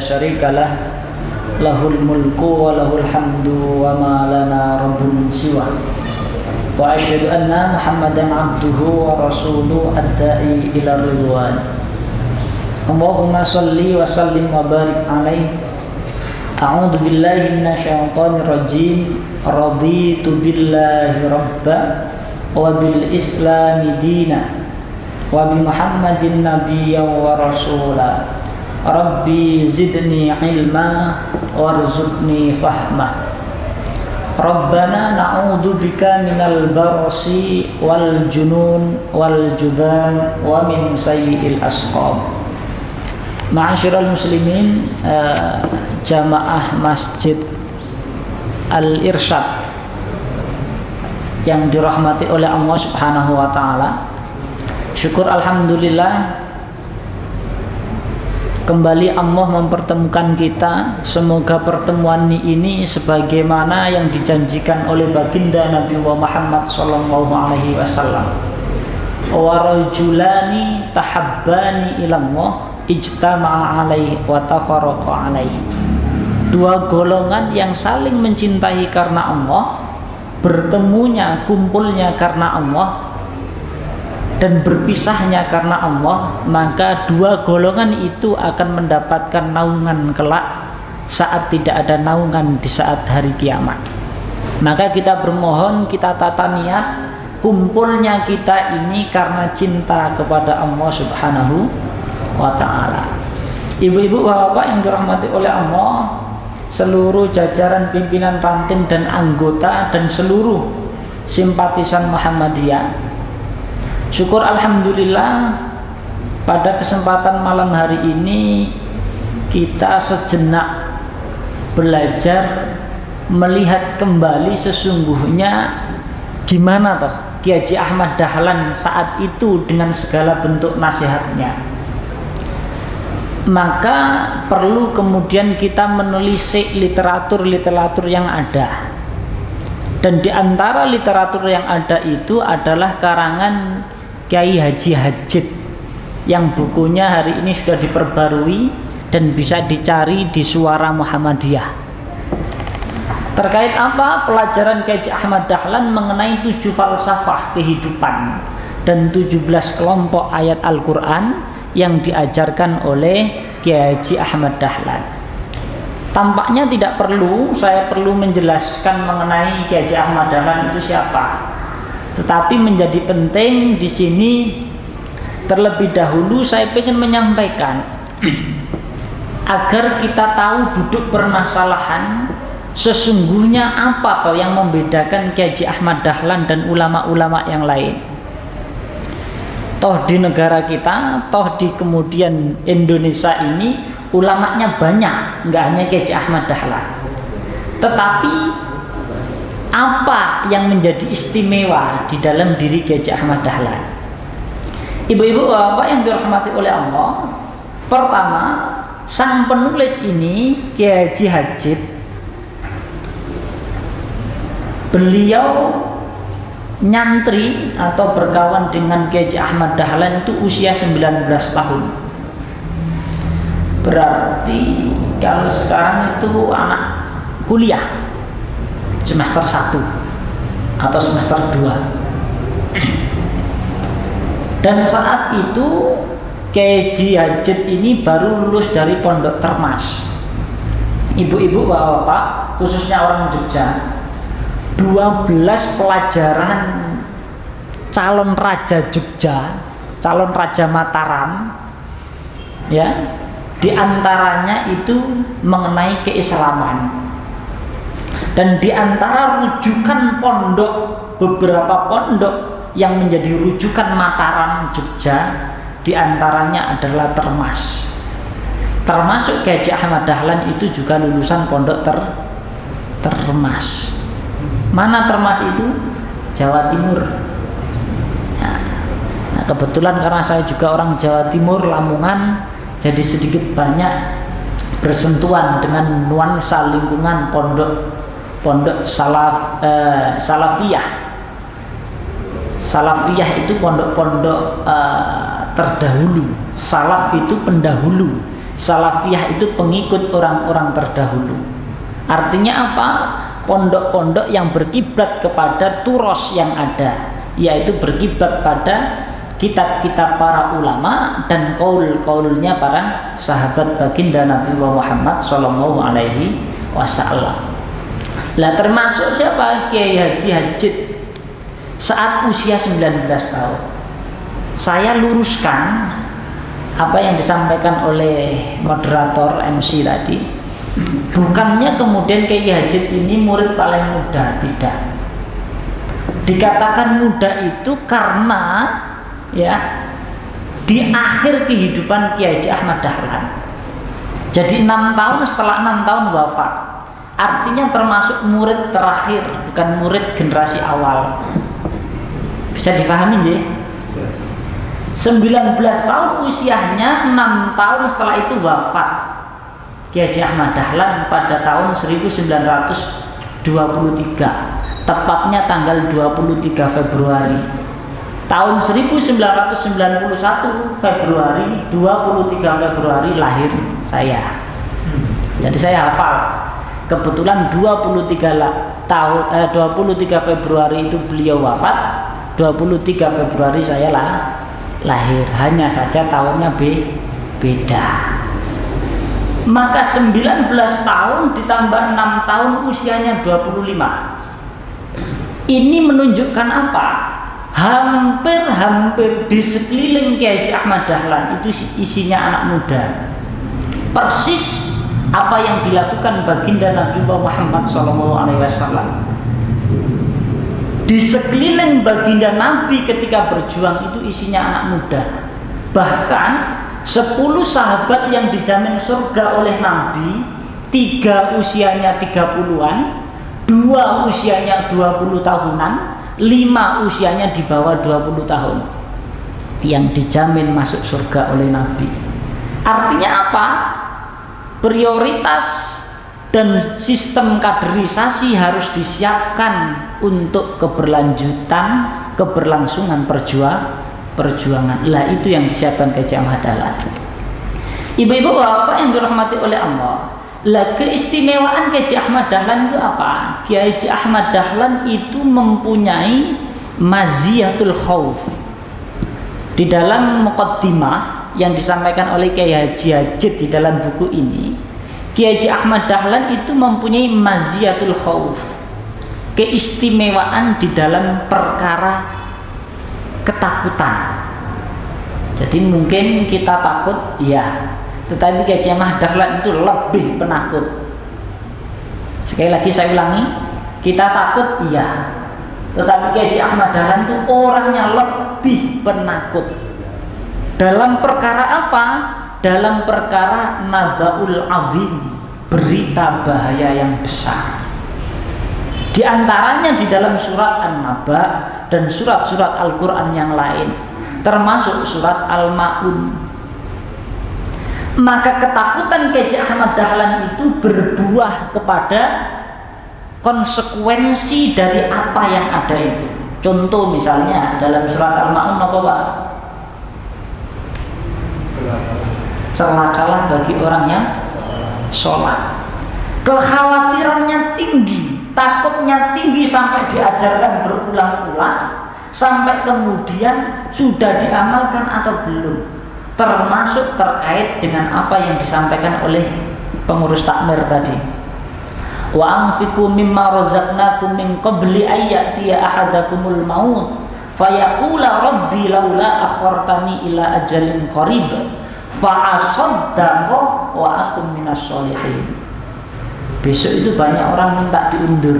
syarika lah, lahul mulku wa lahul hamdu wa ma lana rabbun siwa. Wa asyhadu anna Muhammadan abduhu wa rasuluhu ad-da'i ila ridwan. Allahumma shalli wa sallim wa barik alaihi. A'udzu billahi minasyaitonir rajim. Raditu billahi rabba wa bil islami dina wa bi Muhammadin nabiyyan wa rasula. Rabbi zidni ilma warzuqni fahma. Rabbana na'udzu bika minal barasi wal junun wal judan wa min sayyi'il asqam. Ma'asyiral muslimin, jamaah Masjid Al-Irsyad yang dirahmati oleh Allah Subhanahu wa taala. Syukur alhamdulillah kembali Allah mempertemukan kita. Semoga pertemuan ini sebagaimana yang dijanjikan oleh baginda Nabi Muhammad sallallahu alaihi wasallam. Wa rajulani tahabbani ilallah ijtama'a alaihi wa tafarraqa alaihi. Dua golongan yang saling mencintai karena Allah, bertemunya, kumpulnya karena Allah, dan berpisahnya karena Allah, maka dua golongan itu akan mendapatkan naungan kelak saat tidak ada naungan di saat hari kiamat. Maka kita bermohon, kita tata niat kumpulnya kita ini karena cinta kepada Allah Subhanahu wa ta'ala. Ibu-ibu, bapak-bapak yang dirahmati oleh Allah, seluruh jajaran pimpinan ranting dan anggota dan seluruh simpatisan Muhammadiyah, syukur alhamdulillah pada kesempatan malam hari ini kita sejenak belajar melihat kembali sesungguhnya gimana toh Kiai Haji Ahmad Dahlan saat itu dengan segala bentuk nasihatnya. Maka perlu kemudian kita menelisik literatur-literatur yang ada. Dan di antara literatur yang ada itu adalah karangan Kiai Haji Hajid yang bukunya hari ini sudah diperbarui dan bisa dicari di Suara Muhammadiyah. Terkait apa? Pelajaran Kiai Haji Ahmad Dahlan mengenai 7 falsafah kehidupan dan 17 kelompok ayat Al-Quran yang diajarkan oleh Kiai Haji Ahmad Dahlan. Tampaknya tidak perlu saya menjelaskan mengenai Kiai Haji Ahmad Dahlan itu siapa. Tetapi menjadi penting di sini terlebih dahulu saya ingin menyampaikan agar kita tahu duduk permasalahan sesungguhnya apa toh yang membedakan Kiai Haji Ahmad Dahlan dan ulama-ulama yang lain. Toh di negara kita, toh di kemudian Indonesia ini ulamanya banyak, nggak hanya Kiai Haji Ahmad Dahlan. Tetapi apa yang menjadi istimewa di dalam diri Kiai Haji Ahmad Dahlan? Ibu-ibu, bapak yang dirahmati oleh Allah, pertama, sang penulis ini Kiai Haji Hajid, beliau nyantri atau berkawan dengan Kiai Haji Ahmad Dahlan itu usia 19 tahun. Berarti kalau sekarang itu anak kuliah semester 1 atau semester 2. Dan saat itu Kiai Haji Hajid ini baru lulus dari Pondok Termas. Ibu-ibu, bapak-bapak, khususnya orang Jogja, 12 pelajaran calon raja Jogja, calon raja Mataram, ya, diantaranya itu mengenai keislaman. Dan diantara rujukan pondok, beberapa pondok yang menjadi rujukan Mataram Jogja, diantaranya adalah Termas. Termasuk Kiai Haji Ahmad Dahlan itu juga lulusan pondok Termas. Mana Termas itu? Jawa Timur. Nah, kebetulan karena saya juga orang Jawa Timur, Lamongan, jadi sedikit banyak bersentuhan dengan nuansa lingkungan pondok salafiyah. Salafiyah itu pondok-pondok terdahulu. Salaf itu pendahulu. Salafiyah itu pengikut orang-orang terdahulu. Artinya apa? Pondok-pondok yang berkiblat kepada turos yang ada, yaitu berkiblat pada kitab-kitab para ulama dan kaul-kaulnya para sahabat baginda Nabi Muhammad sallallahu alaihi wasallam. Lah termasuk siapa? Kiai Haji Hajid. Saat usia 19 tahun, saya luruskan apa yang disampaikan oleh moderator MC tadi. Bukannya kemudian Kiai Hajid ini murid paling muda, tidak. Dikatakan muda itu karena ya di akhir kehidupan Kiai Haji Ahmad Dahlan. Jadi 6 tahun, setelah 6 tahun wafat. Artinya termasuk murid terakhir, bukan murid generasi awal. Bisa dipahami ya? 19 tahun usianya, 6 tahun setelah itu wafat Kiai Haji Ahmad Dahlan pada tahun 1923, tepatnya tanggal 23 Februari tahun 1991 Februari, 23 Februari lahir saya. Jadi saya hafal. Kebetulan 23 Februari itu beliau wafat, 23 Februari saya lahir, hanya saja tahunnya beda. Maka 19 tahun ditambah 6 tahun usianya 25. Ini menunjukkan apa? Hampir di sekeliling Kiai Haji Ahmad Dahlan itu isinya anak muda. Persis apa yang dilakukan baginda Nabi Muhammad SAW. Di sekeliling baginda Nabi ketika berjuang itu isinya anak muda. Bahkan 10 sahabat yang dijamin surga oleh Nabi, 3 usianya 30-an, 2 usianya 20 tahunan, 5 usianya di bawah 20 tahun yang dijamin masuk surga oleh Nabi. Artinya apa? Prioritas dan sistem kaderisasi harus disiapkan untuk keberlangsungan perjuangan. Lah itu yang disiapkan Kiai Haji Ahmad Dahlan. Ibu-ibu bapak yang dirahmati oleh Allah, lah keistimewaan Kiai Haji Ahmad Dahlan itu apa? Kiai Haji Ahmad Dahlan itu mempunyai maziyatul khauf. Di dalam muqaddimah yang disampaikan oleh Kiai Haji Hajid di dalam buku ini, Kiai Haji Ahmad Dahlan itu mempunyai maziyatul khauf, keistimewaan di dalam perkara ketakutan. Jadi mungkin kita takut, ya, tetapi Kiai Haji Ahmad Dahlan itu lebih penakut. Sekali lagi saya ulangi, kita takut, iya, tetapi Kiai Haji Ahmad Dahlan itu orangnya lebih penakut. Dalam perkara apa? Dalam perkara nabaul azim, berita bahaya yang besar. Di antaranya di dalam surat An-Naba dan surat-surat Al-Quran yang lain, termasuk surat Al-Ma'un. Maka ketakutan Kiai Haji Ahmad Dahlan itu berbuah kepada konsekuensi dari apa yang ada itu. Contoh misalnya dalam surat Al-Ma'un apa Pak? Celakalah bagi orang yang sholat. Kekhawatirannya tinggi, takutnya tinggi sampai diajarkan berulang-ulang, sampai kemudian sudah diamalkan atau belum, termasuk terkait dengan apa yang disampaikan oleh pengurus takmir tadi. Wa anfiqu mimma razaqnakum min qabli ayyatiya ahadakumul maut fayaqula rabbi laula akhartani ila ajalin qarib fa'asaddaqa wa akum minas sholihin. Besok itu banyak orang minta diundur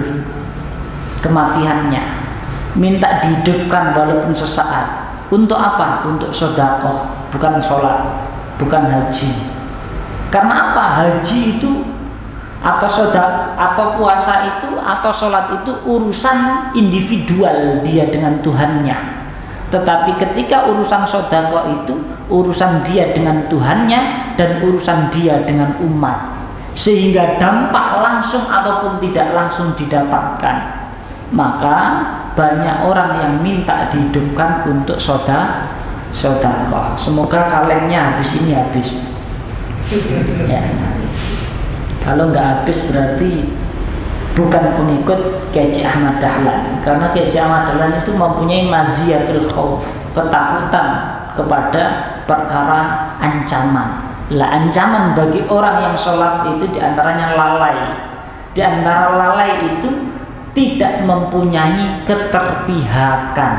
kematiannya, minta dihidupkan walaupun sesaat. Untuk apa? Untuk sedekah, bukan sholat, bukan haji. Karena apa? Haji itu atau sedekah atau puasa itu atau sholat itu urusan individual dia dengan Tuhannya. Tetapi ketika urusan sedekah itu urusan dia dengan Tuhannya dan urusan dia dengan umat, sehingga dampak langsung ataupun tidak langsung didapatkan. Maka banyak orang yang minta dihidupkan untuk sedekah. Semoga kalennya habis ini habis. Ya. Kalau nggak habis berarti bukan pengikut Kiai Ahmad Dahlan, karena Kiai Ahmad Dahlan itu mempunyai maziyatul khauf, ketakutan kepada perkara ancaman. Lah ancaman bagi orang yang sholat itu diantaranya lalai. Di antara lalai itu tidak mempunyai keterpihakan.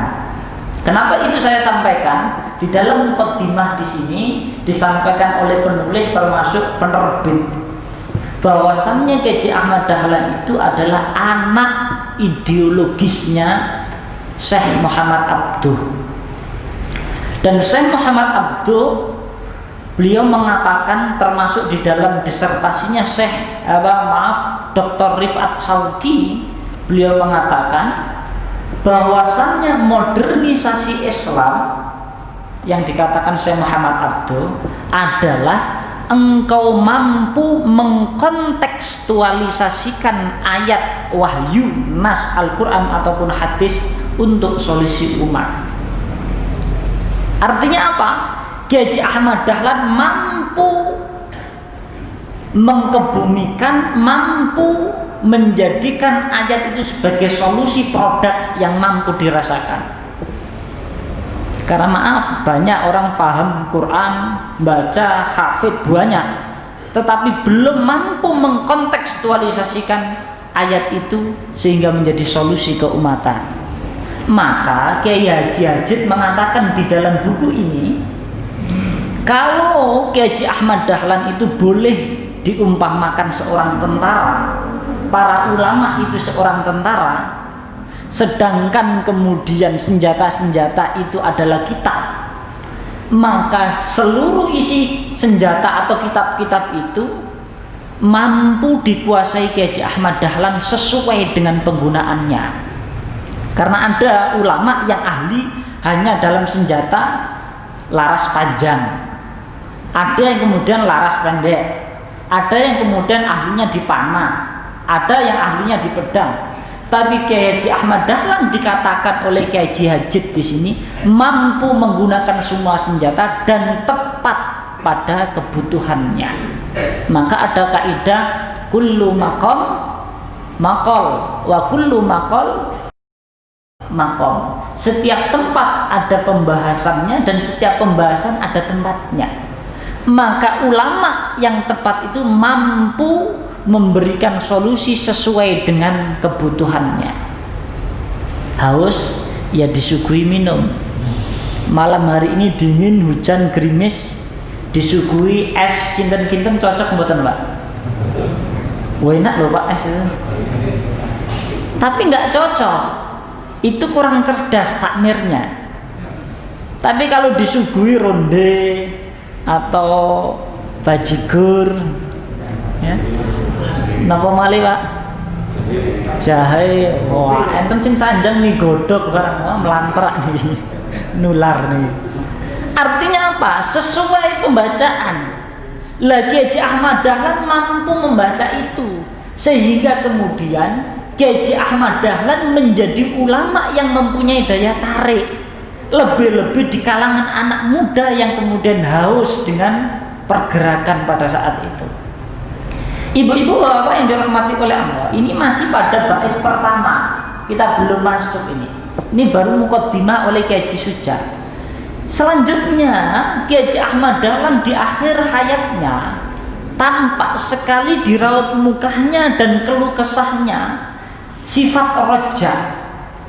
Kenapa itu saya sampaikan? Di dalam muqaddimah di sini disampaikan oleh penulis termasuk penerbit bahwasannya Kiai Ahmad Dahlan itu adalah anak ideologisnya Syekh Muhammad Abduh. Dan Syekh Muhammad Abduh beliau mengatakan termasuk di dalam disertasinya Dr. Rifat Sauki, beliau mengatakan bahwasannya modernisasi Islam yang dikatakan Syekh Muhammad Abduh adalah engkau mampu mengkontekstualisasikan ayat wahyu, nas Al-Quran ataupun hadis untuk solusi umat. Artinya apa? Kiai Ahmad Dahlan mampu mengkebumikan, mampu menjadikan ayat itu sebagai solusi produk yang mampu dirasakan. Karena maaf, banyak orang paham Quran, baca, hafid banyak, tetapi belum mampu mengkontekstualisasikan ayat itu sehingga menjadi solusi keumatan. Maka Kiai Haji Hajid mengatakan di dalam buku ini, kalau Kiai Ahmad Dahlan itu boleh diumpamakan seorang tentara, para ulama itu seorang tentara, sedangkan kemudian senjata-senjata itu adalah kitab, maka seluruh isi senjata atau kitab-kitab itu mampu dikuasai Kiai Ahmad Dahlan sesuai dengan penggunaannya. Karena ada ulama yang ahli hanya dalam senjata laras panjang, ada yang kemudian laras pendek, ada yang kemudian ahlinya di panah, ada yang ahlinya di pedang. Tapi Kiai Haji Ahmad Dahlan dikatakan oleh Kiai Haji Hajid di sini mampu menggunakan semua senjata dan tepat pada kebutuhannya. Maka ada kaidah kullu maqam maqal wa kullu maqal maqam. Setiap tempat ada pembahasannya dan setiap pembahasan ada tempatnya. Maka ulama yang tepat itu mampu memberikan solusi sesuai dengan kebutuhannya. Haus, ya disuguhi minum. Malam hari ini dingin, hujan, gerimis, disuguhi es kinten-kinten cocok mboten, Pak? Wah, enak loh Pak es itu. Tapi nggak cocok. Itu kurang cerdas takmirnya. Tapi kalau disuguhi ronde atau bajigur, ya, napa malih Pak? Jahe, wah enten sing sanjang nih godhog barang, wah melantrak nih, nular nih. Artinya apa? Sesuai pembacaan. Lagi Kiai Ahmad Dahlan mampu membaca itu, sehingga kemudian Kiai Ahmad Dahlan menjadi ulama yang mempunyai daya tarik, lebih-lebih di kalangan anak muda yang kemudian haus dengan pergerakan pada saat itu. Ibu-ibu bapak yang dirahmati oleh Allah, ini masih pada bait pertama, kita belum masuk ini. Ini baru muqaddimah oleh Kiai Haji Suja. Selanjutnya Kiai Ahmad Dahlan di akhir hayatnya tampak sekali di raut mukanya dan keluh kesahnya sifat roja,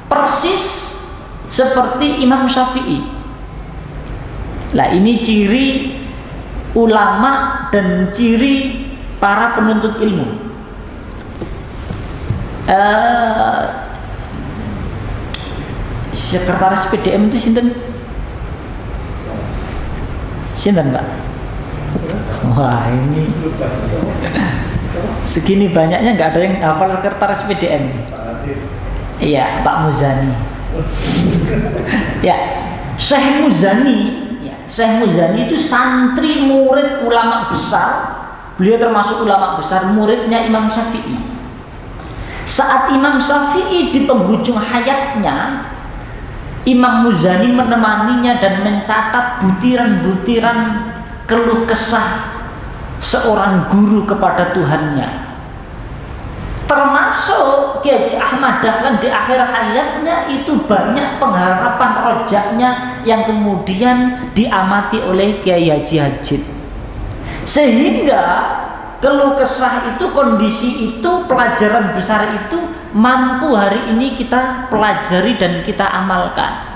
persis seperti Imam Syafi'i. Lah ini ciri ulama dan ciri para penuntut ilmu. Sekretaris PDM itu sinten? Sinten Pak? Wah ini segini banyaknya nggak ada yang hafal sekretaris PDM. Iya Pak Muzani. Ya Syekh Muzani. Ya, Syekh Muzani itu santri murid ulama besar. Beliau termasuk ulama besar, muridnya Imam Syafi'i. Saat Imam Syafi'i di penghujung hayatnya, Imam Muzani menemaninya dan mencatat butiran-butiran keluh kesah seorang guru kepada Tuhannya. Termasuk Kiai Haji Ahmad Dahlan di akhir hayatnya itu banyak pengharapan rojaknya yang kemudian diamati oleh Kiai Haji Hajid, sehingga keluh kesah itu, kondisi itu, pelajaran besar itu mampu hari ini kita pelajari dan kita amalkan.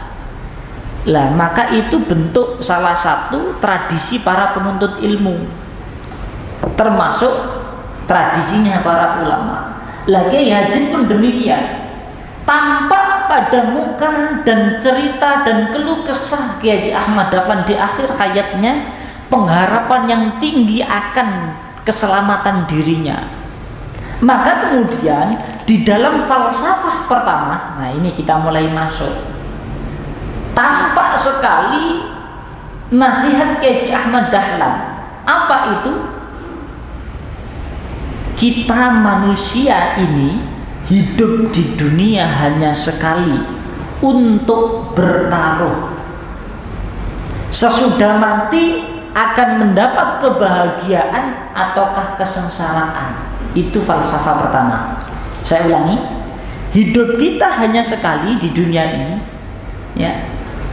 Lah maka itu bentuk salah satu tradisi para penuntut ilmu, termasuk tradisinya para ulama. Lah Kiai Haji pun demikian, tampak pada muka dan cerita dan keluh kesah Kiai Haji Ahmad Dahlan di akhir hayatnya pengharapan yang tinggi akan keselamatan dirinya. Maka kemudian di dalam falsafah pertama, nah ini kita mulai masuk, tampak sekali nasihat Kiai Haji Ahmad Dahlan. Apa itu? Kita manusia ini hidup di dunia hanya sekali untuk bertaruh. Sesudah mati akan mendapat kebahagiaan ataukah kesengsaraan. Itu falsafah pertama. Saya ulangi, hidup kita hanya sekali di dunia ini, ya.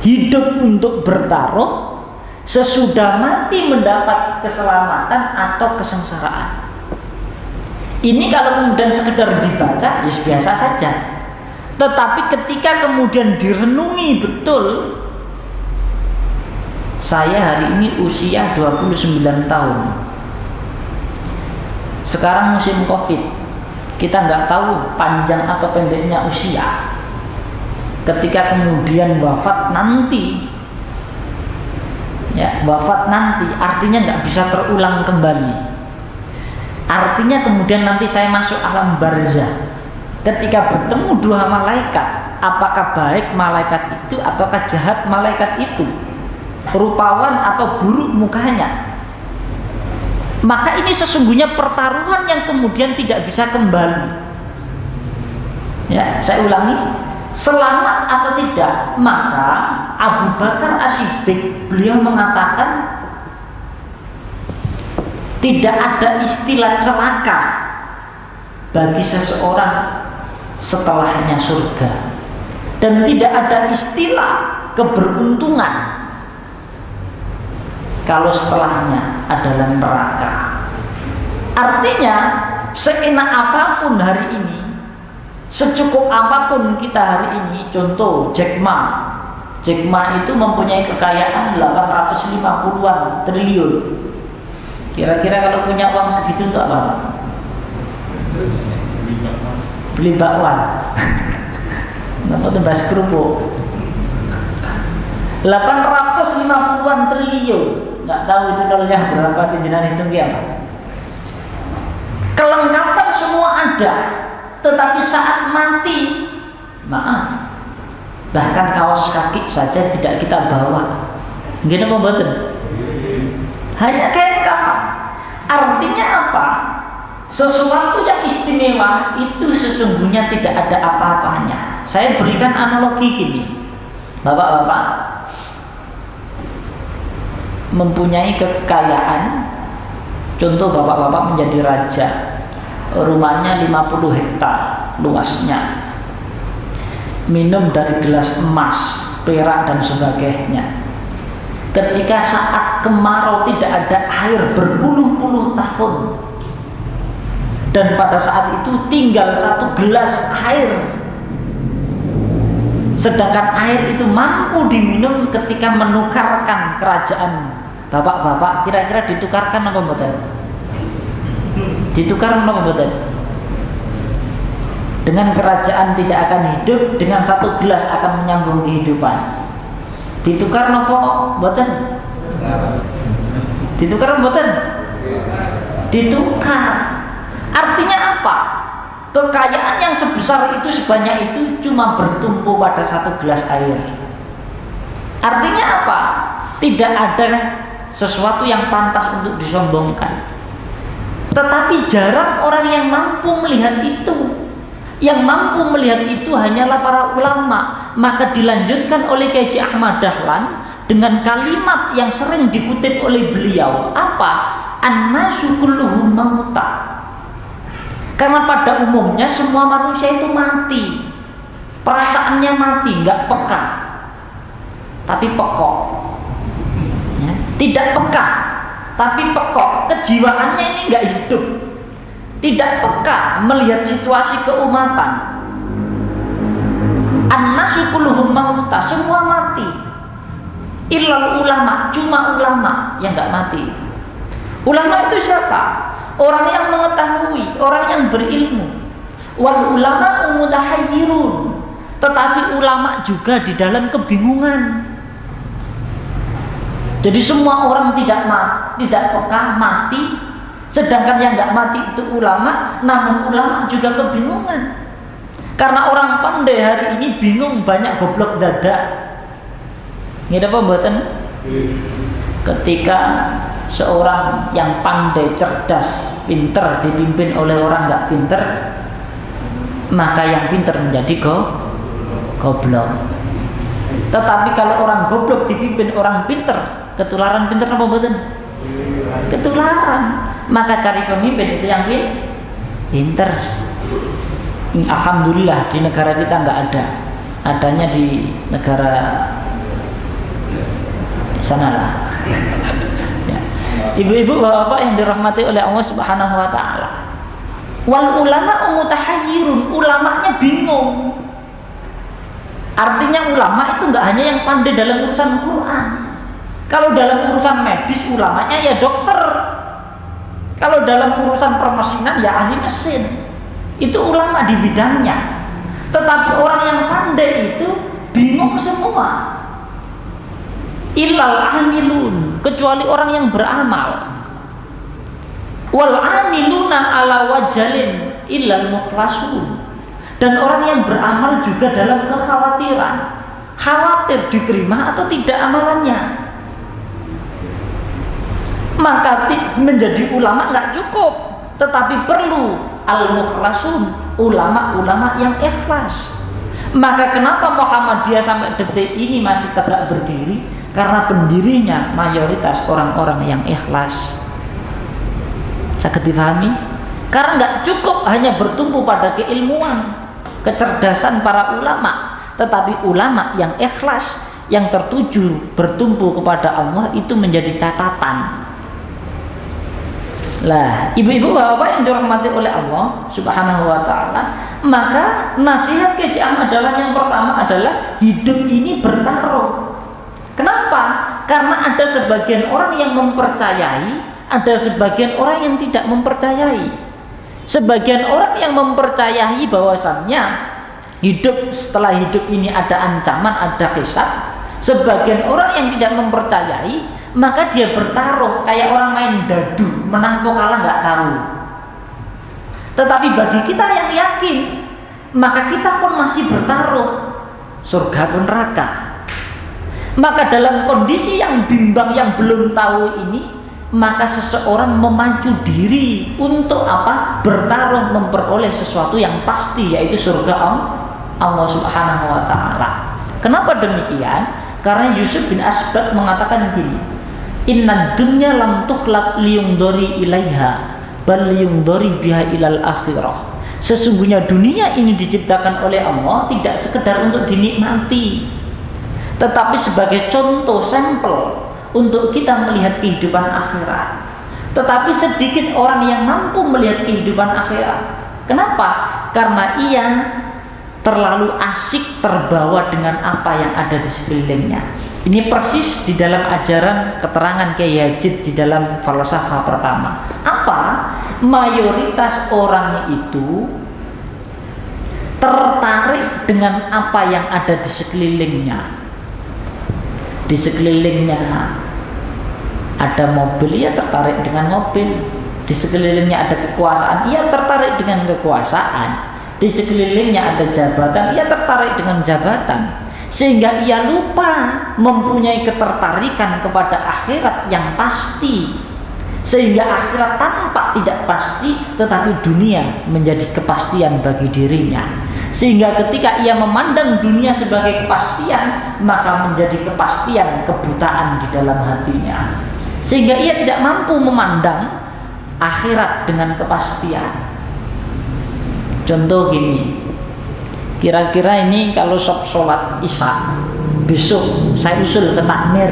Hidup untuk bertaruh, sesudah mati mendapat keselamatan atau kesengsaraan. Ini kalau kemudian sekedar dibaca, ya biasa saja. Tetapi ketika kemudian direnungi betul, saya hari ini usia 29 tahun. Sekarang musim Covid, kita nggak tahu panjang atau pendeknya usia. Ketika kemudian wafat nanti, ya wafat nanti artinya nggak bisa terulang kembali. Artinya kemudian nanti saya masuk alam barzah. Ketika bertemu dua malaikat, apakah baik malaikat itu ataukah jahat malaikat itu, rupawan atau buruk mukanya. Maka ini sesungguhnya pertaruhan yang kemudian tidak bisa kembali. Ya, saya ulangi, selamat atau tidak. Maka Abu Bakar As-Siddiq beliau mengatakan tidak ada istilah celaka bagi seseorang setelahnya surga, dan tidak ada istilah keberuntungan kalau setelahnya adalah neraka. Artinya seenak apapun hari ini, secukup apapun kita hari ini, contoh Jack Ma itu mempunyai kekayaan 850-an triliun. Kira-kira kalau punya uang segitu untuk apa? Beli bakwan. Nggak tebas kerupuk. 850-an triliun. Nggak tahu itu nolnya berapa, jenengan hitung apa. Kelengkapan semua ada, tetapi saat mati, maaf, bahkan kaos kaki saja tidak kita bawa. Gini apa mboten? Hanya kain kafan. Artinya apa? Sesuatu yang istimewa itu sesungguhnya tidak ada apa-apanya. Saya berikan analogi gini, bapak-bapak mempunyai kekayaan, contoh bapak-bapak menjadi raja, rumahnya 50 hektar luasnya, minum dari gelas emas, perak dan sebagainya. Ketika saat kemarau tidak ada air berpuluh-puluh tahun, dan pada saat itu tinggal satu gelas air, sedangkan air itu mampu diminum ketika menukarkan kerajaan bapak-bapak, kira-kira ditukarkan apa mboten? Ditukarkan apa mboten? Dengan kerajaan tidak akan hidup, dengan satu gelas akan menyambung kehidupan. Ditukar apa mboten? Ditukar mboten? Ditukar. Artinya apa? Kekayaan yang sebesar itu, sebanyak itu cuma bertumpu pada satu gelas air. Artinya apa? Tidak ada sesuatu yang pantas untuk disombongkan. Tetapi jarang orang yang mampu melihat itu. Yang mampu melihat itu hanyalah para ulama. Maka dilanjutkan oleh Kiai Haji Ahmad Dahlan dengan kalimat yang sering dikutip oleh beliau. Apa? An-nasu kulluhum mauta. Karena pada umumnya semua manusia itu mati. Perasaannya mati, nggak peka, tapi pekok. Ya, tidak peka, tapi pekok. Kejiwaannya ini nggak hidup. Tidak peka melihat situasi keumatan. An-nasu kulluhum mauta, semua mati. Illal ulama, cuma ulama yang nggak mati. Ulama itu siapa? Orang yang mengetahui, orang yang berilmu. Wal ulama mutahayyirun, tetapi ulama juga di dalam kebingungan. Jadi semua orang tidak peka, mati, sedangkan yang nggak mati itu ulama, namun ulama juga kebingungan. Karena orang pandai hari ini bingung, banyak goblok dada. Ini apa buatan? Ketika seorang yang pandai, cerdas, pinter dipimpin oleh orang nggak pinter, maka yang pinter menjadi goblok. Tetapi kalau orang goblok dipimpin orang pinter, ketularan pinter apa betul? Ketularan. Maka cari pemimpin itu yang pinter. Alhamdulillah di negara kita nggak ada. Adanya di negara sanalah. Ya. Ibu-ibu, bapak-bapak yang dirahmati oleh Allah Subhanahu wa taala. Wal ulama mutahayyirun, ulamanya bingung. Artinya ulama itu enggak hanya yang pandai dalam urusan Quran. Kalau dalam urusan medis ulamanya ya dokter. Kalau dalam urusan permesinan ya ahli mesin. Itu ulama di bidangnya. Tetapi orang yang pandai itu bingung semua. Illal amilun, kecuali orang yang beramal. Wal amiluna ala wajalin illal mukhlasun. Dan orang yang beramal juga dalam kekhawatiran, khawatir diterima atau tidak amalannya. Maka menjadi ulama nggak cukup, tetapi perlu al mukhlasun, ulama-ulama yang ikhlas. Maka kenapa Muhammadiyah sampai detik ini masih tegak berdiri? Karena pendirinya mayoritas orang-orang yang ikhlas. Sangat difahami? Karena nggak cukup hanya bertumpu pada keilmuan, kecerdasan para ulama, tetapi ulama yang ikhlas, yang tertuju bertumpu kepada Allah itu menjadi catatan. Lah, ibu-ibu, bapak yang dirahmati oleh Allah Subhanahu wa taala, maka nasihat Kiai Ahmad Dahlan yang pertama adalah hidup ini bertaruh. Kenapa? Karena ada sebagian orang yang mempercayai, ada sebagian orang yang tidak mempercayai. Sebagian orang yang mempercayai bahwasannya hidup setelah hidup ini ada ancaman, ada hisab. Sebagian orang yang tidak mempercayai, maka dia bertaruh kayak orang main dadu, menang atau kalah nggak tahu. Tetapi bagi kita yang yakin, maka kita pun masih bertaruh, surga pun neraka. Maka dalam kondisi yang bimbang, yang belum tahu ini, maka seseorang memacu diri untuk apa? Bertaruh memperoleh sesuatu yang pasti, yaitu surga Allah Subhanahu wa taala. Kenapa demikian? Karena Yusuf bin Asbad mengatakan gini, inna dunya lam tukhlaq liyungdori ilaiha bal liyungdori biha ilal akhirah. Sesungguhnya dunia ini diciptakan oleh Allah tidak sekedar untuk dinikmati, tetapi sebagai contoh sampel untuk kita melihat kehidupan akhirat. Tetapi sedikit orang yang mampu melihat kehidupan akhirat. Kenapa? Karena ia terlalu asik terbawa dengan apa yang ada di sekelilingnya. Ini persis di dalam ajaran keterangan Kiai Yazid di dalam falsafah pertama. Apa? Mayoritas orang itu tertarik dengan apa yang ada di sekelilingnya. Di sekelilingnya ada mobil, ia tertarik dengan mobil. Di sekelilingnya ada kekuasaan, ia tertarik dengan kekuasaan. Di sekelilingnya ada jabatan, ia tertarik dengan jabatan. Sehingga ia lupa mempunyai ketertarikan kepada akhirat yang pasti. Sehingga akhirat tampak tidak pasti, tetapi dunia menjadi kepastian bagi dirinya. Sehingga ketika ia memandang dunia sebagai kepastian, maka menjadi kepastian kebutaan di dalam hatinya. sehingga ia tidak mampu memandang akhirat dengan kepastian. Contoh gini, kira-kira ini kalau sholat isya besok saya usul ke takmir,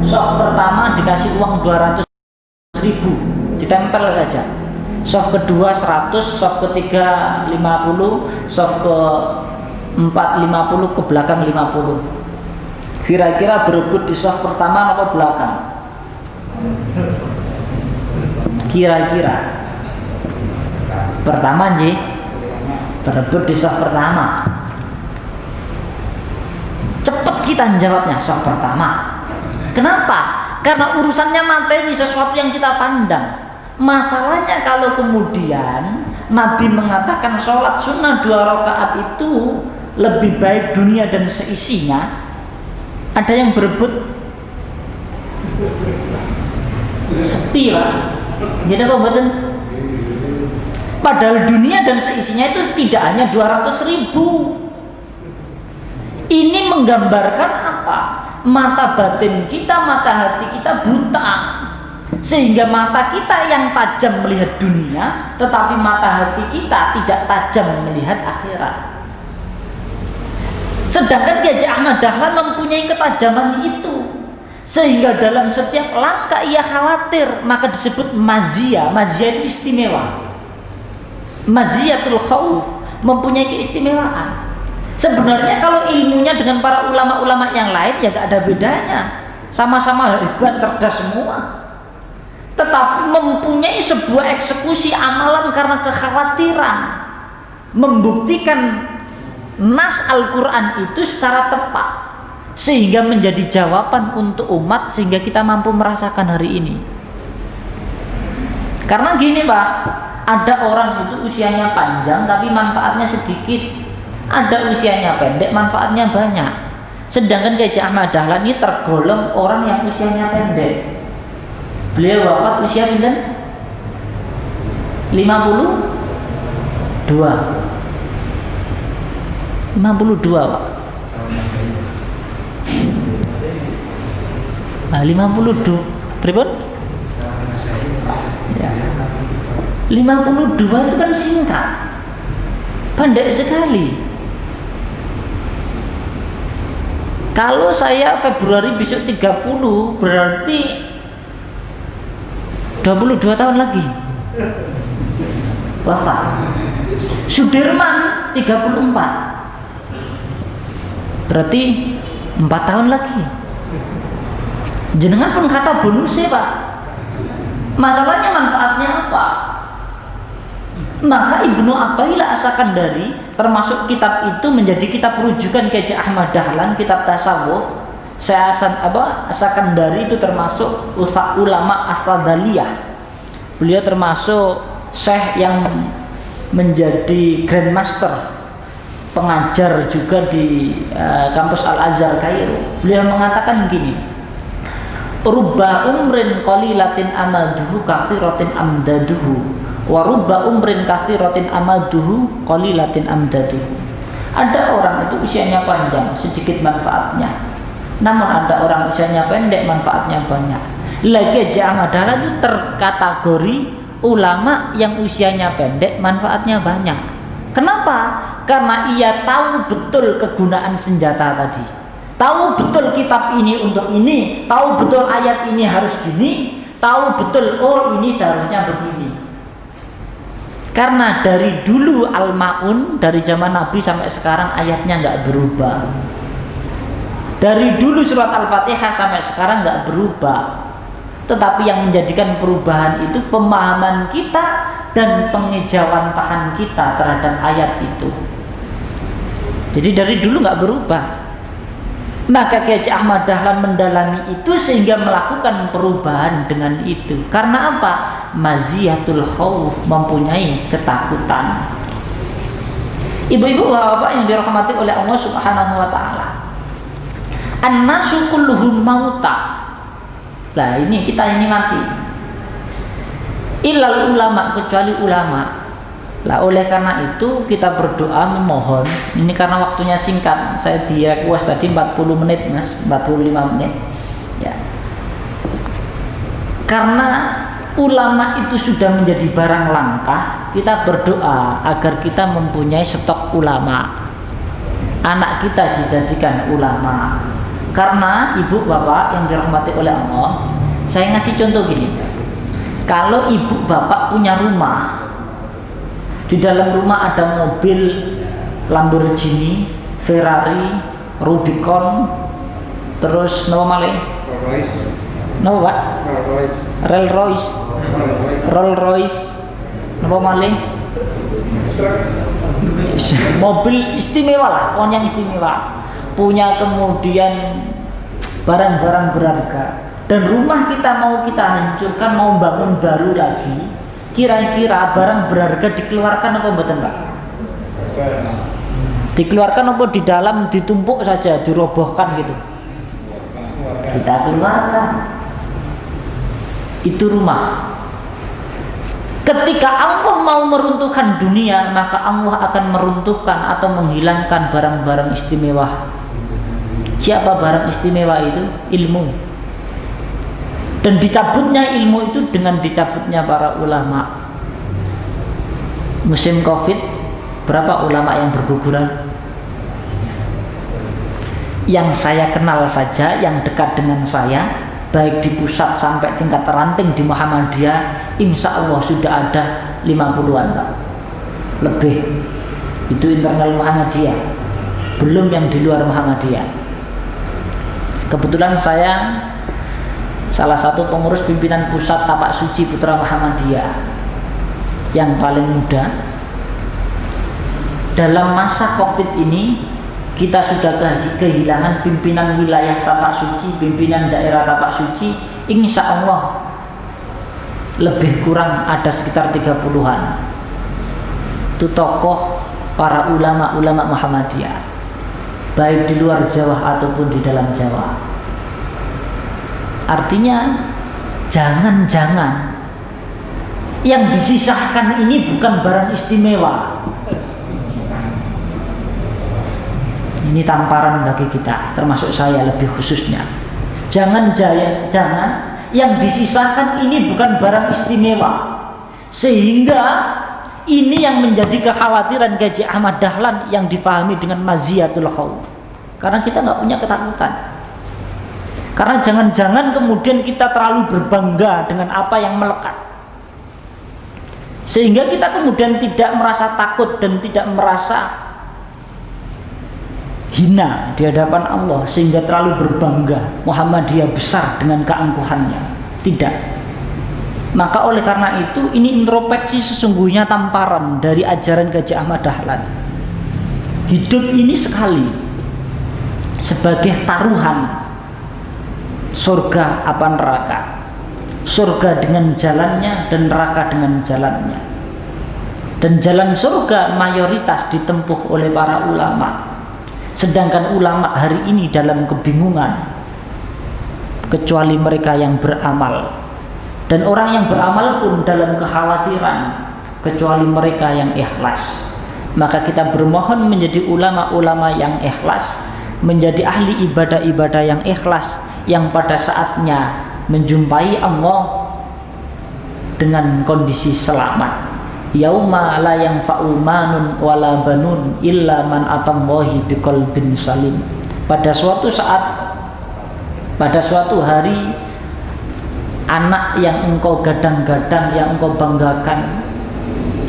soft pertama dikasih uang 200.000, ditempel saja. Soft kedua 100, soft ketiga 50, soft keempat 50, ke belakang 50. Kira-kira berebut di soft pertama atau belakang? Kira-kira pertama Ji, berebut di soft pertama. Cepet kita jawabnya soft pertama. Kenapa? Karena urusannya materi, sesuatu yang kita pandang. Masalahnya kalau kemudian Nabi mengatakan sholat sunnah 2 rakaat itu lebih baik dunia dan seisinya, ada yang berebut sepi Pak. Jadi apa betul? Padahal dunia dan seisinya itu tidak hanya 200.000. Ini menggambarkan apa? Mata batin kita, mata hati kita buta, sehingga mata kita yang tajam melihat dunia, tetapi mata hati kita tidak tajam melihat akhirat. Sedangkan Kiai Haji Ahmad Dahlan mempunyai ketajaman itu, sehingga dalam setiap langkah ia khawatir, maka disebut mazia. Mazia itu istimewa. Maziyatul khauf, mempunyai keistimewaan. Sebenarnya kalau ilmunya dengan para ulama-ulama yang lain ya gak ada bedanya, sama-sama hebat, cerdas semua, tetapi mempunyai sebuah eksekusi amalan karena kekhawatiran membuktikan nas Al-Quran itu secara tepat, sehingga menjadi jawaban untuk umat, sehingga kita mampu merasakan hari ini. Karena gini Pak, ada orang itu usianya panjang tapi manfaatnya sedikit, ada usianya pendek manfaatnya banyak. Sedangkan Kiai Haji Ahmad Dahlan ini tergolong orang yang usianya pendek. Beliau wafat usia pinten? 52 Pak. Nah, 52 pripun? Ya. 52 itu kan singkat, pendek sekali. Kalau saya Februari besok 30, berarti 22 tahun lagi wafat. Sudirman 34, berarti 4 tahun lagi. Jenengan pun kata bonusnya Pak. Masalahnya manfaatnya apa? Maka Ibnu Athaillah As-Sakandari, termasuk kitab itu menjadi kitab rujukan Kiai Haji Ahmad Dahlan, kitab tasawuf. As-Sakandari itu termasuk ulama Asladaliyah. Beliau termasuk syekh yang menjadi grandmaster, pengajar juga di kampus Al-Azhar Kairo. Beliau mengatakan gini, rubba umrin qalilatin amaduhu katsiratin amdaduhu wa rubba umrin katsiratin amaduhu qalilatin amdaduhu. Ada orang itu usianya panjang, sedikit manfaatnya. Namun ada orang usianya pendek, manfaatnya banyak. Lagi Ahmad Dahlan itu terkategori ulama yang usianya pendek, manfaatnya banyak. Kenapa? Karena ia tahu betul kegunaan senjata tadi. Tahu betul kitab ini untuk ini, tahu betul ayat ini harus gini, tahu betul oh ini seharusnya begini. Karena dari dulu Al-Ma'un, dari zaman Nabi sampai sekarang ayatnya nggak berubah. Dari dulu surat Al-Fatihah sampai sekarang nggak berubah. Tetapi yang menjadikan perubahan itu pemahaman kita dan pengejawantahan kita terhadap ayat itu. Jadi dari dulu nggak berubah. Maka Kiai Haji Ahmad Dahlan mendalami itu sehingga melakukan perubahan dengan itu. Karena apa? Maziyatul khauf, mempunyai ketakutan. Ibu-ibu bapak yang dirahmati oleh Allah Subhanahu wa taala. An-nasu kulluhum mauta. Nah, ini kita ini mati. Illal ulama, kecuali ulama. Lah oleh karena itu kita berdoa memohon. Ini karena waktunya singkat. Saya dia kuas tadi 40 menit Mas, 45 menit. Ya. Karena ulama itu sudah menjadi barang langka, kita berdoa agar kita mempunyai stok ulama. Anak kita dijadikan ulama. Karena ibu bapak yang dirahmati oleh Allah, saya ngasih contoh gini. Kalau ibu bapak punya rumah, di dalam rumah ada mobil Lamborghini, Ferrari, Rubicon, terus nama malih? Nama Pak? Rolls Royce. Nama malih? Mobil istimewa lah, pohon yang istimewa. Punya kemudian barang-barang berharga. Dan rumah kita mau kita hancurkan, mau bangun baru lagi. Kira-kira barang berharga dikeluarkan apa mboten, Pak? Dikeluarkan apa di dalam ditumpuk saja, dirobohkan gitu? Kita keluarkan. Itu rumah. Ketika Allah mau meruntuhkan dunia, maka Allah akan meruntuhkan atau menghilangkan barang-barang istimewa. Siapa barang istimewa itu? Ilmu. Dan dicabutnya ilmu itu dengan dicabutnya para ulama. Musim Covid, berapa ulama yang berguguran? Yang saya kenal saja, yang dekat dengan saya, baik di pusat sampai tingkat ranting di Muhammadiyah, insya Allah sudah ada 50-an Pak. Lebih. Itu internal Muhammadiyah, belum yang di luar Muhammadiyah. Kebetulan saya salah satu pengurus pimpinan pusat Tapak Suci Putra Muhammadiyah yang paling muda. Dalam masa Covid ini kita sudah kehilangan pimpinan wilayah Tapak Suci, pimpinan daerah Tapak Suci, insya Allah lebih kurang ada sekitar 30-an. Itu tokoh para ulama-ulama Muhammadiyah, baik di luar Jawa ataupun di dalam Jawa. Artinya jangan-jangan yang disisahkan ini bukan barang istimewa. Ini tamparan bagi kita, termasuk saya lebih khususnya. Jangan yang disisahkan ini bukan barang istimewa, sehingga ini yang menjadi kekhawatiran Gaji Ahmad Dahlan yang difahami dengan maziyatul khauf. Karena kita nggak punya ketakutan. Karena jangan-jangan kemudian kita terlalu berbangga dengan apa yang melekat, sehingga kita kemudian tidak merasa takut dan tidak merasa hina di hadapan Allah, sehingga terlalu berbangga Muhammadiyah besar dengan keangkuhannya. Tidak. Maka oleh karena itu ini introspeksi sesungguhnya tamparan dari ajaran Gaji Ahmad Dahlan. Hidup ini sekali, sebagai taruhan, surga apa neraka, surga dengan jalannya dan neraka dengan jalannya. Dan jalan surga mayoritas ditempuh oleh para ulama. Sedangkan ulama hari ini dalam kebingungan, kecuali mereka yang beramal. Dan orang yang beramal pun dalam kekhawatiran, kecuali mereka yang ikhlas. Maka kita bermohon menjadi ulama-ulama yang ikhlas, menjadi ahli ibadah-ibadah yang ikhlas, yang pada saatnya menjumpai Allah dengan kondisi selamat. Yauma la yanfa'u manun wala banun illa man atallahi biqalbin salim. Pada suatu saat, pada suatu hari, anak yang engkau gadang-gadang, yang engkau banggakan,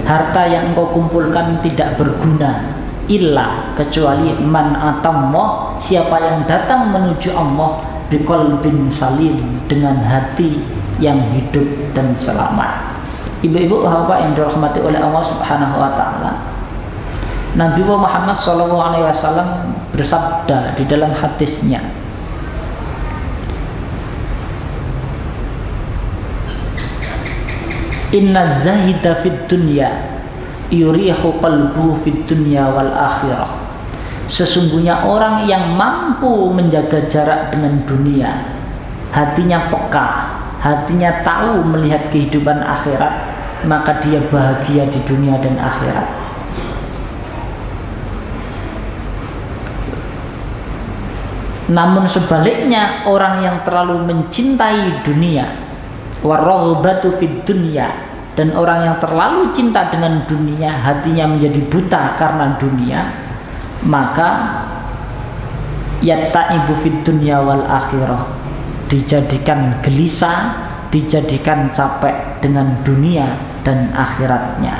harta yang engkau kumpulkan tidak berguna illa kecuali man atamma, siapa yang datang menuju Allah biqalbin salim, dengan hati yang hidup dan selamat. Ibu-ibu bapak yang dirahmati oleh Allah Subhanahu wa taala, Nabi Muhammad SAW bersabda di dalam hadisnya, Inna zahida fid dunya yurihu qalbu fid dunya wal akhirah. Sesungguhnya orang yang mampu menjaga jarak dengan dunia, hatinya peka, hatinya tahu melihat kehidupan akhirat, maka dia bahagia di dunia dan akhirat. Namun sebaliknya, orang yang terlalu mencintai dunia, Warraghbatu fid dunya, dan orang yang terlalu cinta dengan dunia, hatinya menjadi buta karena dunia, maka yattaibu fid dunya wal akhirah, dijadikan gelisah, dijadikan capek dengan dunia dan akhiratnya.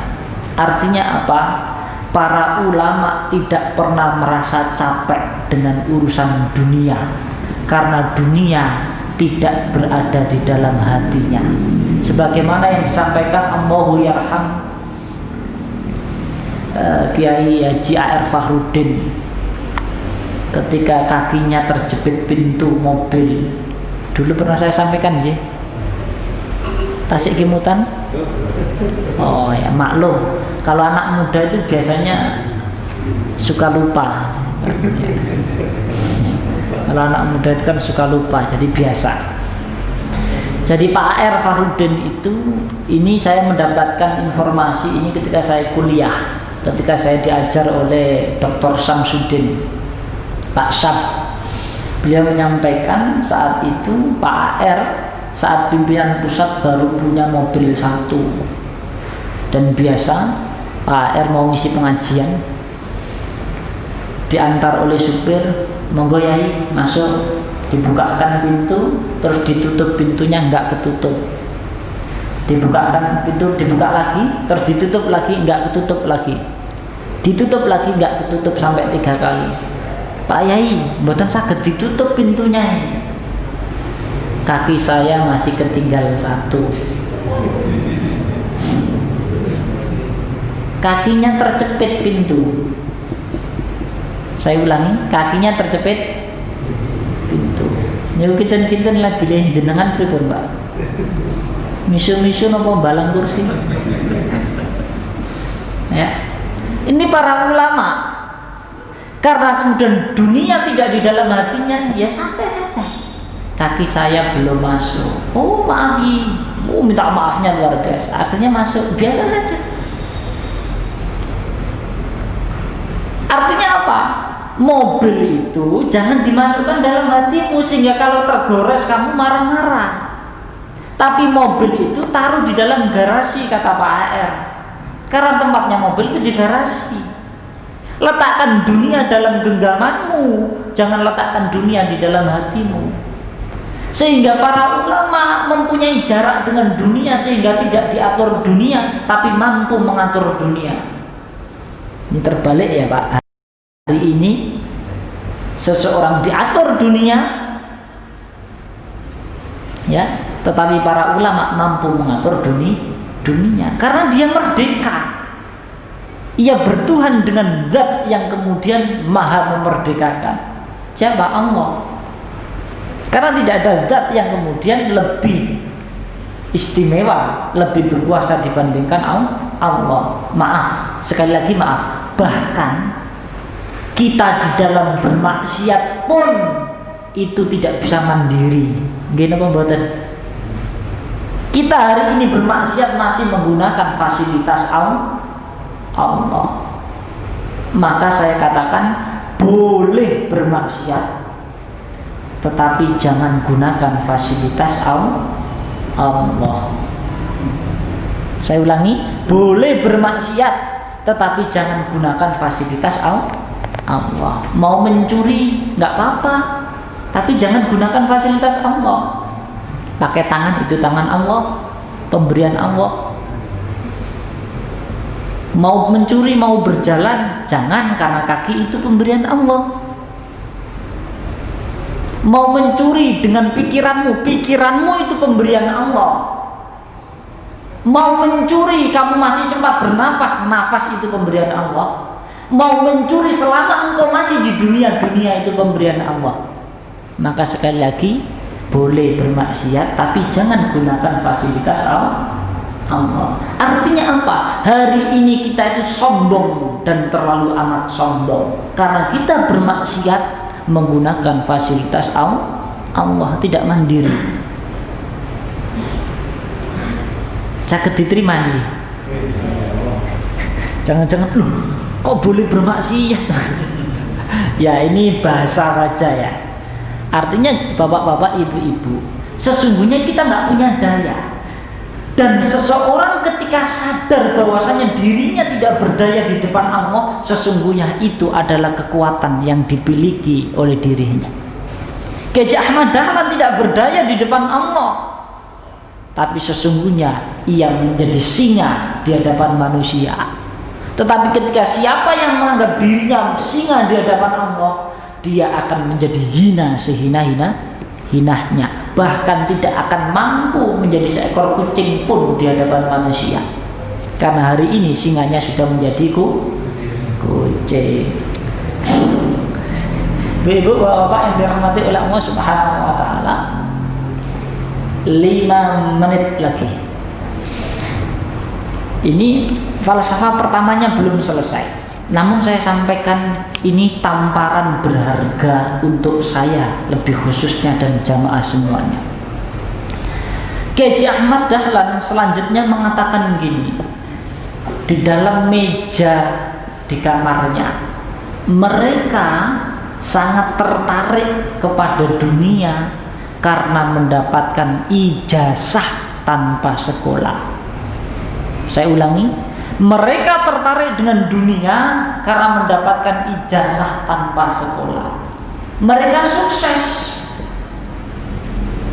Artinya apa? Para ulama tidak pernah merasa capek dengan urusan dunia, karena dunia tidak berada di dalam hatinya. Sebagaimana yang disampaikan Allahu yarham Kiai Haji A.R. Fakhruddin ketika kakinya terjepit pintu mobil. Dulu pernah saya sampaikan ya, Tasik Kimutan. Oh ya, maklum kalau anak muda itu biasanya suka lupa. Kalau anak muda itu kan suka lupa, jadi biasa. Jadi Pak A.R. Fakhruddin itu, ini saya mendapatkan informasi ini ketika saya kuliah, ketika saya diajar oleh Dr. Samsudin, Pak Syab. Beliau menyampaikan saat itu Pak A.R. saat pimpinan pusat baru punya mobil satu, dan biasa Pak A.R. mau ngisi pengajian, diantar oleh supir, monggo yai masuk, dibukakan pintu, terus ditutup pintunya, enggak ketutup, dibukakan pintu, dibuka lagi, terus ditutup lagi, enggak ketutup lagi, ditutup lagi, enggak ketutup, sampai 3 kali. Pak Yai, mboten saged ditutup pintunya, kaki saya masih ketinggal 1. Kakinya terjepit pintu. Saya ulangi, kakinya terjepit pintu. Nyuwun kinten-kinten lah bilih jenengan pripun, Pak? Misu-misu napa balang kursi? Ya. Ini para ulama, karena kemudian dunia tidak di dalam hatinya, ya santai saja. Kaki saya belum masuk. Oh, maaf, minta maafnya luar biasa. Akhirnya masuk, biasa saja. Artinya apa? Mobil itu jangan dimasukkan dalam hatimu sehingga kalau tergores kamu marah-marah. Tapi mobil itu taruh di dalam garasi, kata Pak A.R. Karena tempatnya mobil itu di garasi. Letakkan dunia dalam genggamanmu, jangan letakkan dunia di dalam hatimu. Sehingga para ulama mempunyai jarak dengan dunia, sehingga tidak diatur dunia tapi mampu mengatur dunia. Ini terbalik ya Pak. Hari ini seseorang diatur dunia, ya, tetapi para ulama mampu mengatur dunia karena dia merdeka. Ia bertuhan dengan zat yang kemudian maha memerdekakan. Siapa? Allah. Karena tidak ada zat yang kemudian lebih istimewa, lebih berkuasa dibandingkan Allah. Maaf, sekali lagi maaf, bahkan kita di dalam bermaksiat pun itu tidak bisa mandiri. Nggih napa mboten? Kita hari ini bermaksiat masih menggunakan fasilitas Allah. Maka saya katakan boleh bermaksiat, tetapi jangan gunakan fasilitas Allah. Saya ulangi, boleh bermaksiat, tetapi jangan gunakan fasilitas Allah. Mau mencuri nggak apa-apa, tapi jangan gunakan fasilitas Allah. Pakai tangan, itu tangan Allah, pemberian Allah. Mau mencuri, mau berjalan, jangan, karena kaki itu pemberian Allah. Mau mencuri dengan pikiranmu, pikiranmu itu pemberian Allah. Mau mencuri kamu masih sempat bernafas, nafas itu pemberian Allah. Mau mencuri selama engkau masih di dunia, dunia itu pemberian Allah. Maka sekali lagi, boleh bermaksiat tapi jangan gunakan fasilitas Allah. Artinya apa? Hari ini kita itu sombong dan terlalu amat sombong karena kita bermaksiat menggunakan fasilitas Allah, tidak mandiri. Sakit diterima nih. Jangan-jangan loh, kok boleh bermaksiat? Ya ini bahasa saja ya. Artinya bapak-bapak, ibu-ibu, Sesungguhnya kita nggak punya daya. Dan seseorang ketika sadar bahwasanya dirinya tidak berdaya di depan Allah, sesungguhnya itu adalah kekuatan yang dimiliki oleh dirinya. Kiai Ahmad Dahlan tidak berdaya di depan Allah, tapi sesungguhnya ia menjadi singa di hadapan manusia. Tetapi ketika siapa yang menganggap dirinya singa di hadapan Allah, dia akan menjadi hina hinahnya, bahkan tidak akan mampu menjadi seekor kucing pun di hadapan manusia, karena hari ini singanya sudah menjadi kucing. Ibu bapak yang dirahmati oleh Allah Subhanahu wa taala, 5 menit lagi. Ini falsafah pertamanya belum selesai. Namun saya sampaikan ini tamparan berharga untuk saya lebih khususnya dan jamaah semuanya. Kiai Ahmad Dahlan selanjutnya mengatakan gini, di dalam meja di kamarnya mereka sangat tertarik kepada dunia karena mendapatkan ijazah tanpa sekolah. Saya ulangi, mereka tertarik dengan dunia karena mendapatkan ijazah tanpa sekolah. Mereka sukses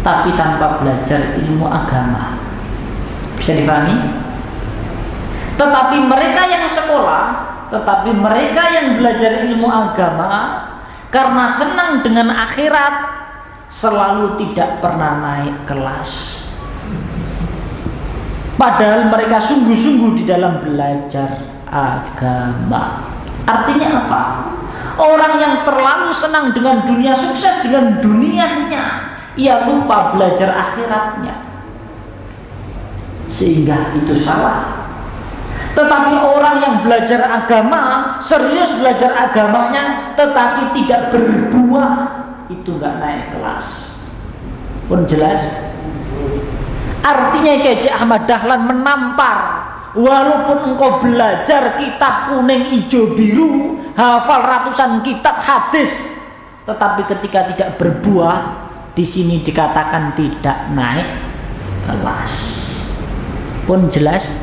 tapi tanpa belajar ilmu agama. Bisa dipahami? Tetapi mereka yang sekolah, tetapi mereka yang belajar ilmu agama karena senang dengan akhirat, selalu tidak pernah naik kelas. Padahal mereka sungguh-sungguh di dalam belajar agama. Artinya apa? Orang yang terlalu senang dengan dunia, sukses dengan dunianya, ia lupa belajar akhiratnya, sehingga itu salah. Tetapi orang yang belajar agama, serius belajar agamanya, tetapi tidak berbuah, itu nggak naik kelas. Pun jelas? Artinya Kiai Ahmad Dahlan menampar, walaupun engkau belajar kitab kuning hijau biru, hafal ratusan kitab hadis, tetapi ketika tidak berbuah, di sini dikatakan tidak naik kelas. Pun jelas?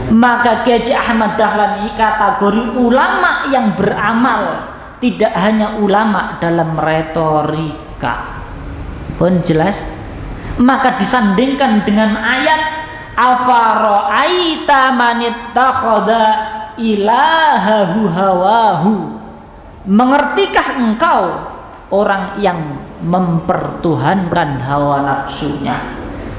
Maka Kiai Ahmad Dahlan ini kategori ulama yang beramal, tidak hanya ulama dalam retorika. Pun jelas? Maka disandingkan dengan ayat afara'aita manittakhadha ilahahu hawahu, mengertikah engkau orang yang mempertuhankan hawa nafsunya?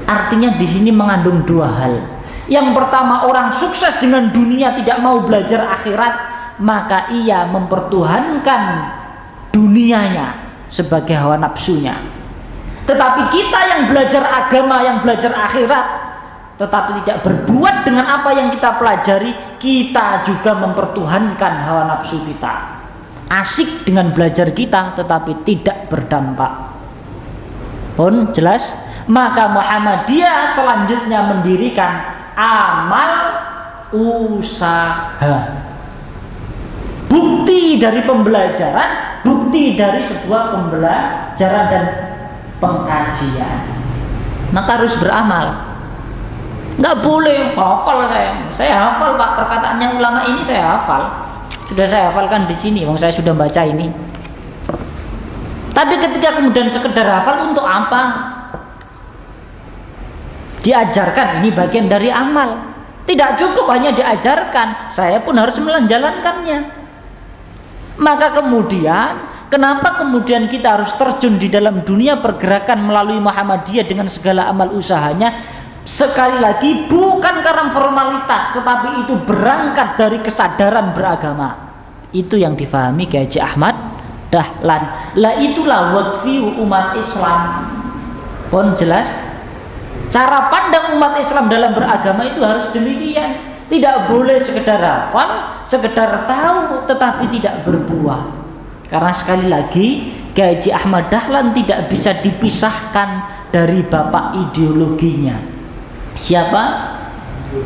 Artinya di sini mengandung 2 hal. Yang pertama, orang sukses dengan dunia tidak mau belajar akhirat, maka ia mempertuhankan dunianya sebagai hawa nafsunya. Tetapi kita yang belajar agama, yang belajar akhirat, tetapi tidak berbuat dengan apa yang kita pelajari, kita juga mempertuhankan hawa nafsu kita. Asik dengan belajar kita, tetapi tidak berdampak. Pun jelas? Maka Muhammadiyah selanjutnya mendirikan amal usaha. Bukti dari pembelajaran, bukti dari sebuah pembelajaran dan pengkajian, maka harus beramal. Nggak boleh hafal saya hafal Pak, perkataannya ulama ini saya hafal, sudah saya hafalkan di sini, saya sudah baca ini. Tapi ketika kemudian sekedar hafal, untuk apa? Diajarkan, ini bagian dari amal. Tidak cukup hanya diajarkan, saya pun harus menjalankannya. Maka kemudian kenapa kemudian kita harus terjun di dalam dunia pergerakan melalui Muhammadiyah dengan segala amal usahanya? Sekali lagi, bukan karena formalitas, tetapi itu berangkat dari kesadaran beragama. Itu yang difahami Kiai Ahmad Dahlan. Lah itulah wadfi'u umat Islam. Pun jelas? Cara pandang umat Islam dalam beragama itu harus demikian. Tidak boleh sekedar hafal, sekedar tahu, tetapi tidak berbuah. Karena sekali lagi, Kiai Ahmad Dahlan tidak bisa dipisahkan dari bapak ideologinya. Siapa?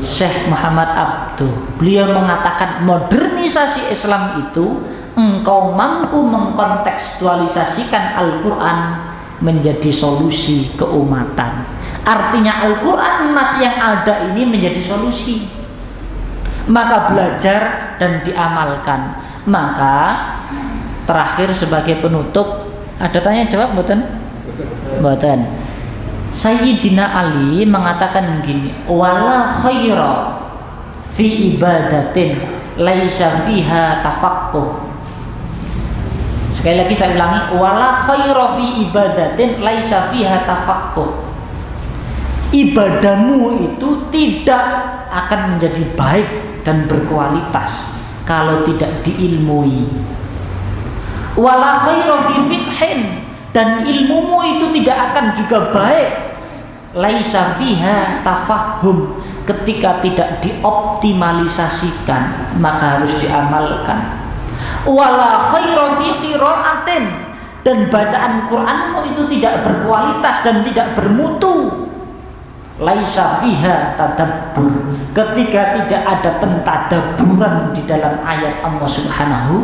Syekh Muhammad Abduh. Beliau mengatakan modernisasi Islam itu engkau mampu mengkontekstualisasikan Al-Quran menjadi solusi keumatan. Artinya Al-Quran nas yang ada ini menjadi solusi. Maka belajar dan diamalkan. Maka terakhir sebagai penutup, ada tanya jawab mboten? Mboten. Sayyidina Ali mengatakan begini, wala khaira fi ibadatin laisa fiha tafaqquh. Sekali lagi saya ulangi, wala khaira fi ibadatin laisa fiha tafaqquh. Ibadahmu itu tidak akan menjadi baik dan berkualitas kalau tidak diilmui. Wala khaira fi fiqhin, dan ilmumu itu tidak akan juga baik laisa fiha tafahum, ketika tidak dioptimalisasikan, maka harus diamalkan. Wala khaira fi qiraatin, dan bacaan Qur'anmu itu tidak berkualitas dan tidak bermutu. Laisa fiha tadabbur, ketika tidak ada pentadabburan di dalam ayat Allah Subhanahu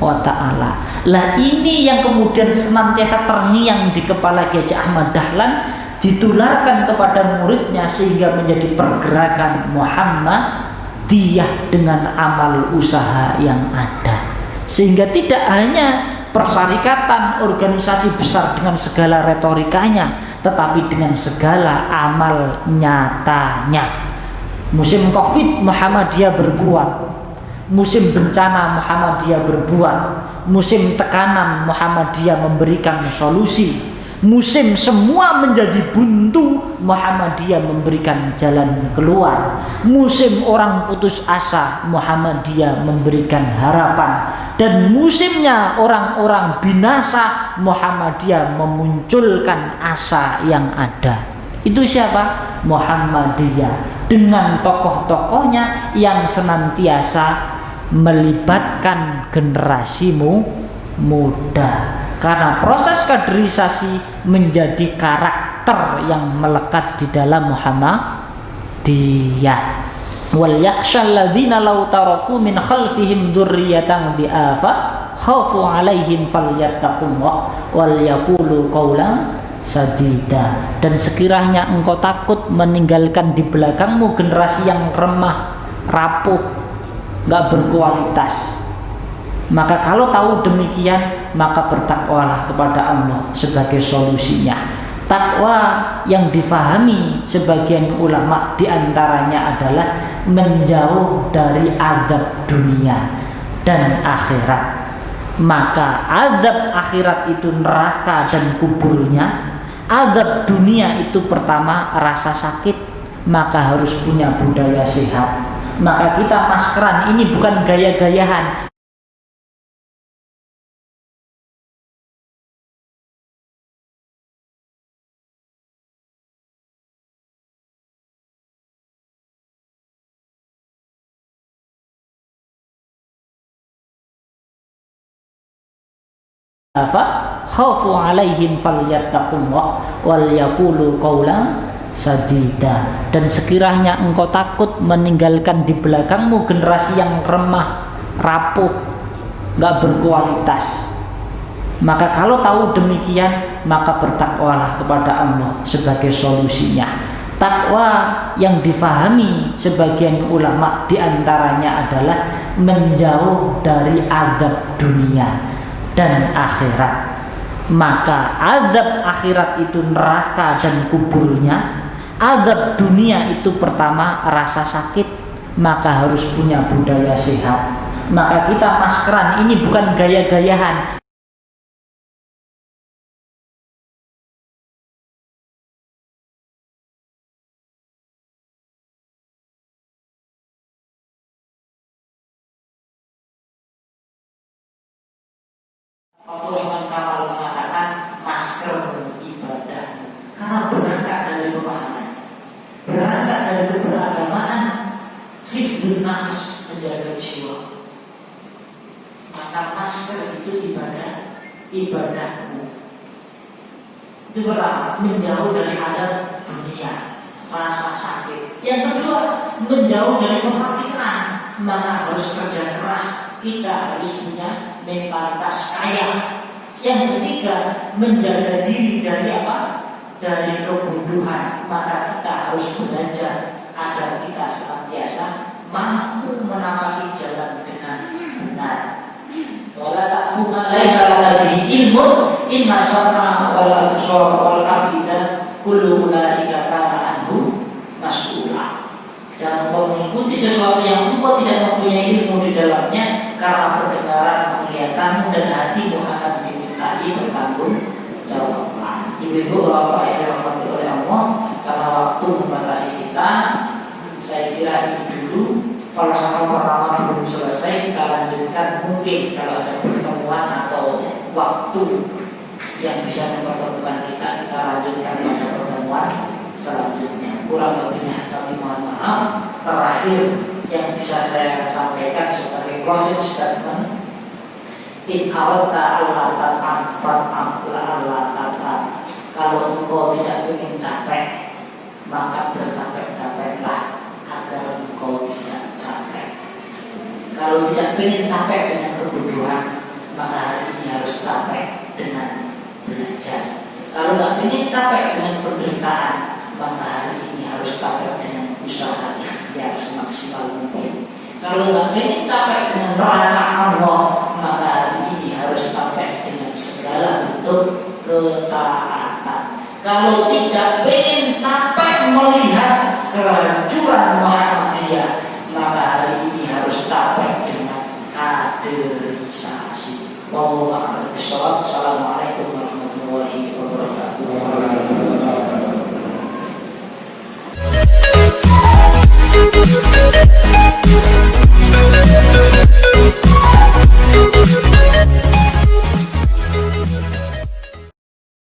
wa ta'ala. Lah ini yang kemudian senantiasa terngiang di kepala Kiai Ahmad Dahlan, ditularkan kepada muridnya sehingga menjadi pergerakan Muhammadiyah dengan amal usaha yang ada. Sehingga tidak hanya persyarikatan organisasi besar dengan segala retorikanya, tetapi dengan segala amal nyatanya. Musim Covid Muhammadiyah berbuat, musim bencana Muhammadiyah berbuat, musim tekanan Muhammadiyah memberikan solusi, musim semua menjadi buntu Muhammadiyah memberikan jalan keluar, musim orang putus asa Muhammadiyah memberikan harapan, dan musimnya orang-orang binasa Muhammadiyah memunculkan asa yang ada. Itu siapa? Muhammadiyah dengan tokoh-tokohnya yang senantiasa melibatkan generasimu muda. Karena proses kaderisasi menjadi karakter yang melekat di dalam Muhammadiyah. Wal yakhshal ladzina law taraku min khalfihim dzurriyyatan dhi'afa khafu 'alaihim falyattaqullah wal yaqulu qawlan sadida. Dan sekiranya engkau takut meninggalkan di belakangmu generasi yang remah, rapuh, enggak berkualitas, maka kalau tahu demikian, maka bertakwalah kepada Allah sebagai solusinya. Takwa yang difahami sebagian ulama diantaranya adalah menjauh dari azab dunia dan akhirat. Maka azab akhirat itu neraka dan kuburnya. Azab dunia itu pertama rasa sakit, maka harus punya budaya sehat. Maka kita maskeran ini bukan gaya-gayahan. Khafu 'alaihim falyattaqullah wal yaqulu qawlan sadida. Dan sekiranya engkau takut meninggalkan di belakangmu generasi yang remah, rapuh, enggak berkualitas, maka kalau tahu demikian, maka bertakwalah kepada Allah sebagai solusinya. Takwa yang difahami sebagian ulama diantaranya adalah menjauh dari azab dunia dan akhirat. Maka azab akhirat itu neraka dan kuburnya. Azab dunia itu pertama rasa sakit, maka harus punya budaya sehat. Maka kita maskeran ini bukan gaya-gayahan. Abdurrahman Kamal mengatakan masker ibadah, karena berangkat dari pemahaman, berangkat dari keberagamaan, hifdzun nafs, menjaga jiwa. Maka masker itu ibadahmu. Itu pertama, menjauh dari adab dunia, rasa sakit. Yang kedua, menjauh dari kefakiran. Maka harus kerja keras, kita harus punya mentalitas kaya. Yang ketiga, menjaga diri dari apa? Dari kebodohan. Maka kita harus belajar agar kita senantiasa mampu menapaki jalan dengan benar. Wala taqfu ma laisa laka bihi ilmun inna sam'a wal absara wal afida kullu ulaika kana anhu mas'ula. Jangan kau mengikuti sesuatu yang engkau tidak mempunyai ilmu di dalamnya, karena pendengaran, penglihatanmu dan hatimu akan dimintai bertanggung jawab. Ibu-ibu, bapak yang dirahmati oleh Allah, karena waktu membatasi kita, saya kira itu dulu. Falsafah pertama belum selesai, kita lanjutkan mungkin kalau ada pertemuan atau waktu yang bisa mempertemukan kita lanjutkan pada pertemuan selanjutnya. Kurang lebihnya kami mohon maaf. Terakhir yang bisa saya sampaikan sebagai closing statement, in awalta Allah ta'ala Allah ta'ala. Kalau engkau tidak ingin capek, maka bercapek-capeklah agar engkau tidak capek. Kalau tidak ingin capek dengan kebodohan, maka hari ini harus capek dengan belajar. Kalau nggak ingin capek dengan penderitaan, maka hari ini harus capek dengan usaha ikhtiar semaksimal mungkin. Kalau nggak ingin capek dengan neraka Allah, maka hari ini harus capek dengan segala bentuk ketaatan. Kalau tidak ingin capek melihat kehancuran Muhammad